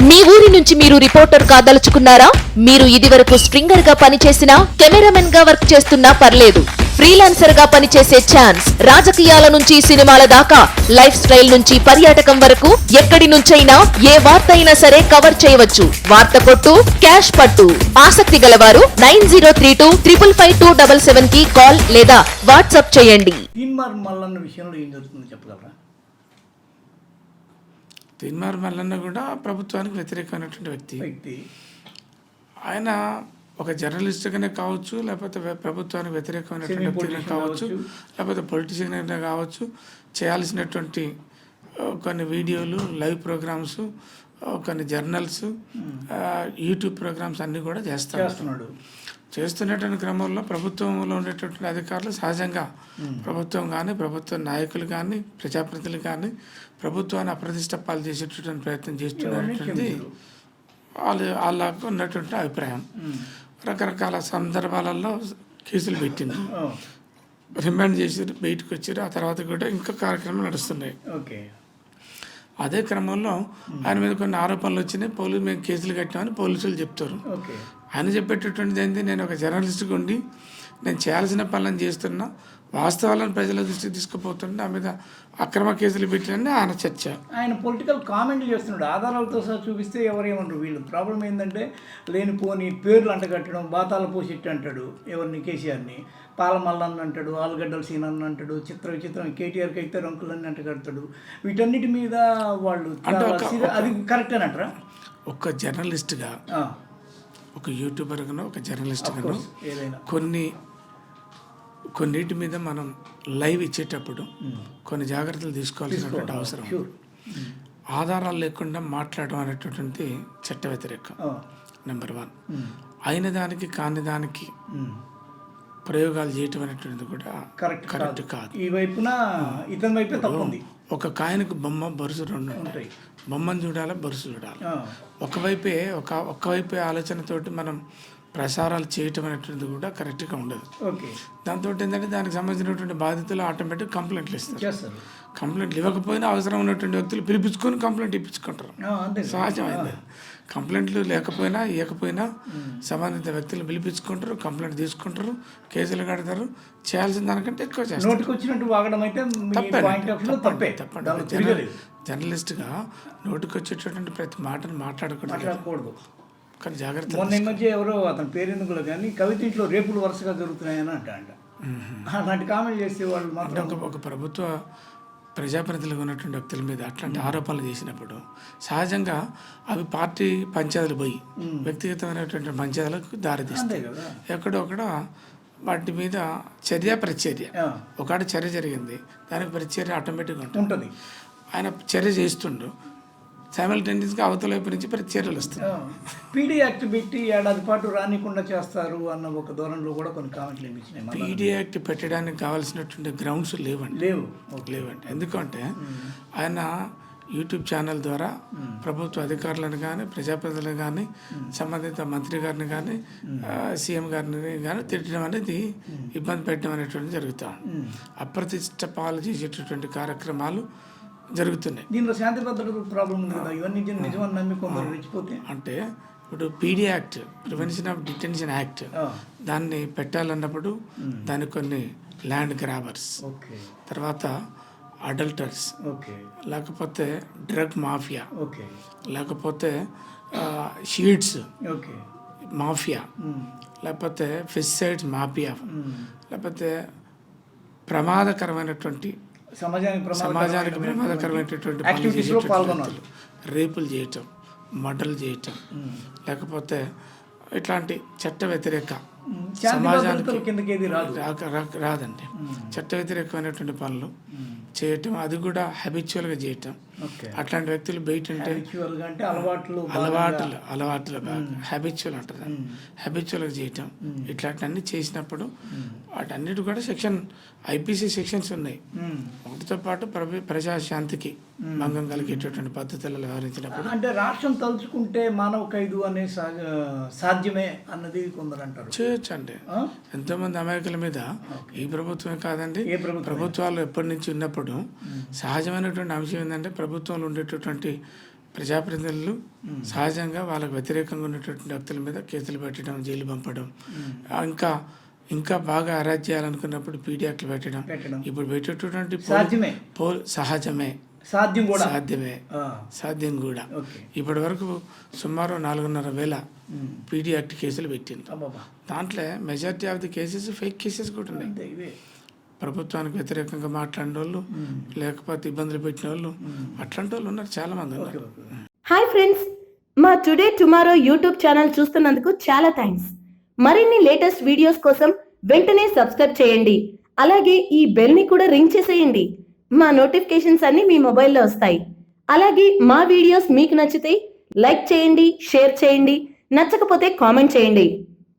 మీ ఊరి నుంచి మీరు రిపోర్టర్ కాదలుచుకున్నారా? మీరు ఇదివరకు స్ట్రింగర్ గా పనిచేసినా, కెమెరామెన్ గా వర్క్ చేస్తున్నా పర్లేదు. ఫ్రీలాన్సర్ గా పనిచేసే ఛాన్స్. రాజకీయాల నుంచి సినిమాల దాకా, లైఫ్ స్టైల్ నుంచి పర్యాటకం వరకు ఎక్కడి నుంచైనా ఏ వార్త అయినా సరే కవర్ చేయవచ్చు. వార్త కొట్టు, క్యాష్ పట్టు. ఆసక్తి గలవారు 9032555277 కి కాల్ లేదా వాట్సాప్ చేయండి. తీన్మార్ మల్లన్న విషయంలో ఏం జరుగుతుందో చెప్పగలరా? తీన్మార్ మల్లన్న కూడా ప్రభుత్వానికి వ్యతిరేకమైనటువంటి వ్యక్తి. ఆయన ఒక జర్నలిస్ట్గానే కావచ్చు, లేకపోతే ప్రభుత్వానికి వ్యతిరేకమైనటువంటి వ్యక్తిగా కావచ్చు, లేకపోతే పొలిటీషియన్ అయినా కావచ్చు, చేయాల్సినటువంటి కొన్ని వీడియోలు, లైవ్ ప్రోగ్రామ్స్, కొన్ని జర్నల్స్, యూట్యూబ్ ప్రోగ్రామ్స్ అన్నీ కూడా చేస్తున్నాడు. చేస్తున్నటువంటి క్రమంలో ప్రభుత్వంలో ఉండేటటువంటి అధికారులు సహజంగా ప్రభుత్వం కానీ, ప్రభుత్వ నాయకులు కానీ, ప్రజాప్రతినిధులు కానీ ప్రభుత్వాన్ని అప్రతిష్ట పాలు చేసేటటువంటి ప్రయత్నం చేస్తున్నటువంటి వాళ్ళకు ఉన్నటువంటి అభిప్రాయం. రకరకాల సందర్భాలలో కేసులు పెట్టింది, రిమాండ్ చేసి బయటకు వచ్చారు. ఆ తర్వాత కూడా ఇంకా కార్యక్రమాలు నడుస్తున్నాయి. అదే క్రమంలో ఆయన మీద కొన్ని ఆరోపణలు వచ్చినాయి. మేము కేసులు కట్టామని పోలీసులు చెప్తారు. ఆయన చెప్పేటటువంటిది ఏంటి, నేను ఒక జర్నలిస్ట్గా ఉండి నేను చేయాల్సిన పనులను చేస్తున్నా, వాస్తవాలను ప్రజల దృష్టికి తీసుకుపోతుంటే ఆ మీద అక్రమ కేసులు పెట్టినని ఆయన చర్చ. ఆయన పొలిటికల్ కామెంట్లు చేస్తున్నాడు, ఆధారాలతో సహా చూపిస్తే ఎవరేమంటారు. వీళ్ళు ప్రాబ్లం ఏంటంటే లేనిపోని పేర్లు అంటగట్టడం, బాతాల పోసిట్టు అంటాడు ఎవరిని, కేసీఆర్ని పాలమల్లన్న అంటాడు, ఆలుగడ్డల సీనన్న అంటాడు, విచిత్రం కేటీఆర్కి అయితే రంకులన్నీ అంటగడతాడు. వీటన్నిటి మీద వాళ్ళు అది కరెక్ట్ అని అంటారా? ఒక జర్నలిస్ట్గా, ఒక యూట్యూబర్గానో, ఒక జర్నలిస్ట్గానో కొన్నిటి మీద మనం లైవ్ ఇచ్చేటప్పుడు కొన్ని జాగ్రత్తలు తీసుకోవాల్సినటువంటి అవసరం. ఆధారాలు లేకుండా మాట్లాడడం అనేటటువంటి చట్ట వ్యతిరేకం. నెంబర్ 1. అయిన దానికి కాని దానికి ప్రయోగాలు చేయటం అనేటువంటిది కూడా కరెక్ట్ కాదు. ఈ వైపున ఇతని వైపు తప్పుంది. ఒక కాయనకు బొమ్మ బరుసు 2 ఉంటాయి. బొమ్మను చూడాలి, బరుసు చూడాలి. ఒక్కవైపే ఆలోచనతోటి మనం ప్రసారాలు చేయటం అనేటువంటిది కూడా కరెక్ట్గా ఉండదు. దాంతో ఏంటంటే దానికి సంబంధించినటువంటి బాధితులు ఆటోమేటిక్ కంప్లైంట్లు ఇస్తారు. కంప్లైంట్లు ఇవ్వకపోయినా అవసరం ఉన్నటువంటి వ్యక్తులు పిలిపించుకొని కంప్లైంట్ ఇప్పించుకుంటారు. సహజమైంది. కంప్లైంట్లు లేకపోయినా ఇవ్వకపోయినా సంబంధిత వ్యక్తులు పిలిపించుకుంటారు, కంప్లైంట్ తీసుకుంటారు, కేసులు కడతారు. చేయాల్సిన దానికంటే ఎక్కువ చేస్తారు. తప్పండి. జర్నలిస్ట్గా నోటికి వచ్చేటటువంటి ప్రతి మాటను మాట్లాడకూడదు. కానీ జాగ్రత్త. మొన్న ఈ మధ్య ఎవరో అతని పేరెందుకులో కానీ కవిత ఇంట్లో రేపులు వరుసగా జరుగుతున్నాయని అంట. అలాంటి కామెంట్ చేసే వాళ్ళు మాత్రం ఒక ప్రభుత్వ ప్రజాప్రతినిధులుగా ఉన్నటువంటి వ్యక్తుల మీద అట్లాంటి ఆరోపణలు చేసినప్పుడు సహజంగా అవి పార్టీ పంచాయతీలు పోయి వ్యక్తిగతమైనటువంటి పంచాయతీలకు దారితీస్తాయి. ఎక్కడొక్కడ వాటి మీద చర్య ప్రతిచర్య. ఒకటి చర్య జరిగింది, దానికి ప్రతిచర్య ఆటోమేటిక్గా ఉంటుంది. ఆయన చర్య చేస్తుండు, సైమల్టేనియస్గా అవతల వైపు నుంచి ప్రతిచర్యలు వస్తాయి. పీడీ యాక్ట్ పెట్టి ఏడాది పాటు రానికుండా చేస్తారు అన్న ఒక ధోరణిలో కూడా కొన్ని కామెంట్లు ఇచ్చినాయి. పీడీ యాక్ట్ పెట్టడానికి కావాల్సినటువంటి గ్రౌండ్స్ లేవండి. ఎందుకంటే ఆయన యూట్యూబ్ ఛానల్ ద్వారా ప్రభుత్వ అధికారులను కానీ, ప్రజాప్రతినిధులను కానీ, సంబంధిత మంత్రి గారిని కానీ, సీఎం గారిని కానీ తిట్టడం అనేది, ఇబ్బంది పెట్టడం అనేటువంటిది జరుగుతాం. అప్రతిష్ట పాలు చేసేటటువంటి కార్యక్రమాలు జరుగుతున్నాయి. దీనిలో శాంతి భద్రత ప్రాబ్లం ఉంది కదా, ఇవన్నీ నిజమని నమ్మి కొందరు రెచ్చిపోతే. అంటే ఇప్పుడు PD act, prevention of detention act, దాన్ని పెట్టాలన్నప్పుడు దానికి కొన్ని ల్యాండ్ గ్రాబర్స్, తర్వాత అడల్టర్స్, లేకపోతే డ్రగ్ మాఫియా, లేకపోతే షీట్స్ మాఫియా, లేకపోతే ఫిసైడ్స్ మాఫియా, లేకపోతే ప్రమాదకరమైనటువంటి సమాజానికి ప్రమాదకరమైనటువంటి రేపులు చేయటం, మర్డర్లు చేయటం, లేకపోతే ఇట్లాంటి చట్ట వ్యతిరేక సమాజానికి రాదండి. చట్ట వ్యతిరేకమైనటువంటి పనులు చేయటం, అది కూడా హ్యాబిచువల్గా చేయటం. అట్లాంటి వ్యక్తులు బయట అలవాట్లు హ్యాబిచువల్ అంటారు, హ్యాబిచువల్గా చేయటం. ఇట్లాంటివన్నీ చేసినప్పుడు వాటన్నిటి కూడా ఐపీసీ సెక్షన్స్ ఉన్నాయి. వాటితో పాటు ప్రజాశాంతికి భంగం కలిగేటటువంటి పద్ధతులలో వ్యవహరించినప్పుడు, అంటే రాష్ట్రం తలుచుకుంటే మానవ ఖైదు అనే సాధ్యమే అన్నది కొందరు అంటారు. చేయొచ్చు అండి. ఎంతోమంది అమాయకుల మీద ఈ ప్రభుత్వమే కాదండి, ప్రభుత్వాలు ఎప్పటి నుంచి ఉన్నప్పుడు సహజమైనటువంటి అంశం ఏంటంటే ప్రభుత్వంలో ఉండేటటువంటి ప్రజాప్రతినిధులు సహజంగా వాళ్ళకు వ్యతిరేకంగా ఉన్నటువంటి వ్యక్తుల మీద కేసులు పెట్టడం, జైలు పంపడం, ఇంకా బాగా అరెస్ట్ చేయాలనుకున్నప్పుడు పీడీ యాక్ట్లు పెట్టడం. ఇప్పుడు పెట్టేటటువంటి సహజమే, సాధ్యం కూడా. ఇప్పటి వరకు సుమారు 4,500,000 పీడీ యాక్ట్ కేసులు పెట్టింది. దాంట్లో majority of the cases fake cases కూడా ఉన్నాయి. ప్రభుత్వానికి వ్యతిరేకంగా మాట్లాడిన వాళ్ళు, లేకపోతే ఇబ్బందులు పెట్టిన వాళ్ళు, అట్లాంటి వాళ్ళు ఉన్నారు, చాలా మంది ఉన్నారు. హాయ్ ఫ్రెండ్స్, మా టుడే టుమారో యూట్యూబ్ ఛానల్ చూస్తున్నందుకు చాలా థ్యాంక్స్. మరిన్ని లేటెస్ట్ వీడియోస్ కోసం వెంటనే సబ్స్క్రైబ్ చేయండి. అలాగే ఈ బెల్ ని కూడా రింగ్ చేసేయండి. మా నోటిఫికేషన్స్ అన్ని మీ మొబైల్లో వస్తాయి. అలాగే మా వీడియోస్ మీకు నచ్చితే లైక్ చేయండి, షేర్ చేయండి, నచ్చకపోతే కామెంట్ చేయండి.